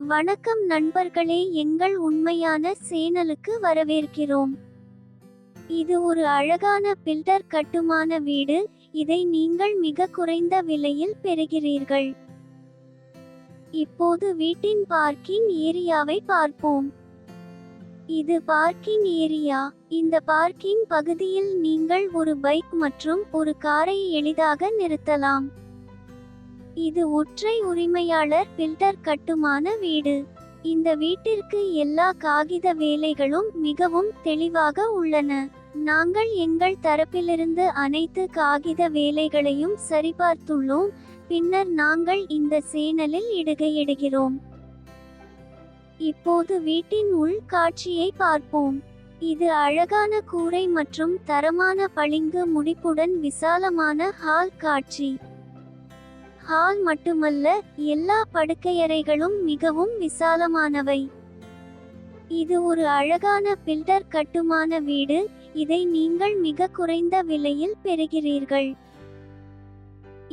வணக்கம் நண்பர்களே, எங்கள் உண்மையான சேனலுக்கு வரவேற்கிறோம். இது ஒரு அழகான பில்டர் கட்டுமான வீடு. இதை நீங்கள் மிக குறைந்த விலையில் பெறுகிறீர்கள். இப்போது வீட்டின் பார்க்கிங் ஏரியாவை பார்ப்போம். இது பார்க்கிங் ஏரியா. இந்த பார்க்கிங் பகுதியில் நீங்கள் ஒரு பைக் மற்றும் ஒரு காரை எளிதாக நிறுத்தலாம். இது ஒற்றை உரிமையாளர் பில்டர் கட்டுமான வீடு. இந்த வீட்டிற்கு எல்லா காகித வேலைகளும் மிகவும் தெளிவாக உள்ளன. நாங்கள் எங்கள் தரப்பிலிருந்து அனைத்து காகித வேலைகளையும் சரிபார்த்துள்ளோம். பின்னர் நாங்கள் இந்த சேனலில் இடுகிறோம். இப்போது வீட்டின் உள் காட்சியை பார்ப்போம். இது அழகான கூரை மற்றும் தரமான பளிங்கு முடிப்புடன் விசாலமான ஹால் காட்சி. ஹால் மட்டுமல்ல, எல்லா படுக்கையறைகளும் மிகவும் விசாலமானவை. இது ஒரு அழகான பில்டர் கட்டுமான வீடு. இதை நீங்கள் மிக குறைந்த விலையில் பெறுகிறீர்கள்.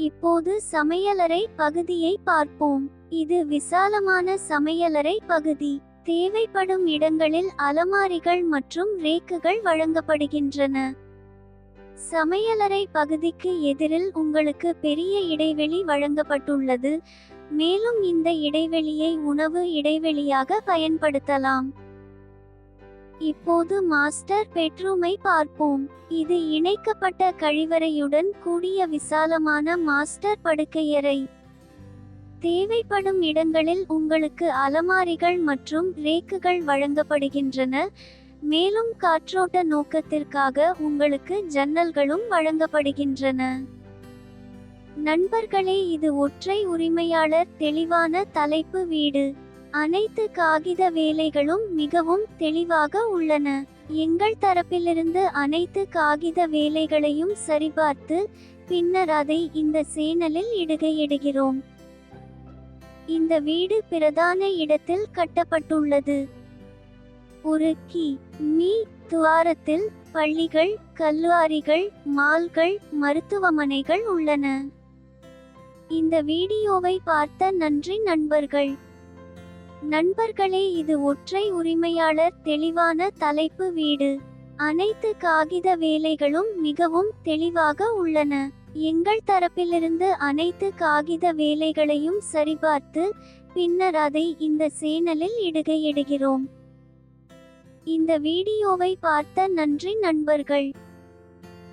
இப்போது சமையலறை பகுதியை பார்ப்போம். இது விசாலமான சமையலறை பகுதி. தேவைப்படும் இடங்களில் அலமாரிகள் மற்றும் ரேக்குகள் வழங்கப்படுகின்றன. சமையலறை பகுதிக்கு எதிரில் உங்களுக்கு பெரிய இடைவெளி வழங்கப்பட்டுள்ளது. மேலும் இந்த இடைவெளியை உணவு இடைவெளியாக பயன்படுத்தலாம். இப்போது மாஸ்டர் பெட்ரூமை பார்ப்போம். இது இணைக்கப்பட்ட கழிவறையுடன் கூடிய விசாலமான மாஸ்டர் படுக்கையறை. தேவைப்படும் இடங்களில் உங்களுக்கு அலமாரிகள் மற்றும் ரேக்குகள் வழங்கப்படுகின்றன. மேலும் காற்றோட்ட நோக்கத்திற்காக உங்களுக்கு ஜன்னல்களும் வழங்கப்படுகின்றன. நண்பர்களே, இது ஒற்றை உரிமையாளர் தெளிவான தலைப்பு வீடு. அனைத்து காகித வேலைகளும் மிகவும் தெளிவாக உள்ளன. எங்கள் தரப்பிலிருந்து அனைத்து காகித வேலைகளையும் சரிபார்த்து பின்னர் அதை இந்த சேனலில் இடுகிறோம். இந்த வீடு பிரதான இடத்தில் கட்டப்பட்டுள்ளது. ஒரு கி.மீ. துவாரத்தில் பள்ளிகள், கல்லூரிகள், மால்கள், மருத்துவமனைகள் உள்ளன. இந்த வீடியோவை பார்த்த நன்றி நண்பர்கள். நண்பர்களே, இது ஒற்றை உரிமையாளர் தெளிவான தலைப்பு வீடு. அனைத்து காகித வேலைகளும் மிகவும் தெளிவாக உள்ளன. எங்கள் தரப்பிலிருந்து அனைத்து காகித வேலைகளையும் சரிபார்த்து பின்னர் அதை இந்த சேனலில் இடுகிறோம். இந்த வீடியோவை பார்த்த நன்றி நண்பர்கள்.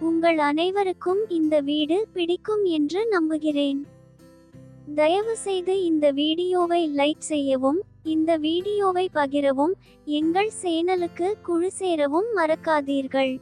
உங்கள் அனைவருக்கும் இந்த வீடு பிடிக்கும் என்று நம்புகிறேன். தயவு செய்து இந்த வீடியோவை லைக் செய்யவும், இந்த வீடியோவை பகிரவும், எங்கள் சேனலுக்கு குழு சேரவும் மறக்காதீர்கள்.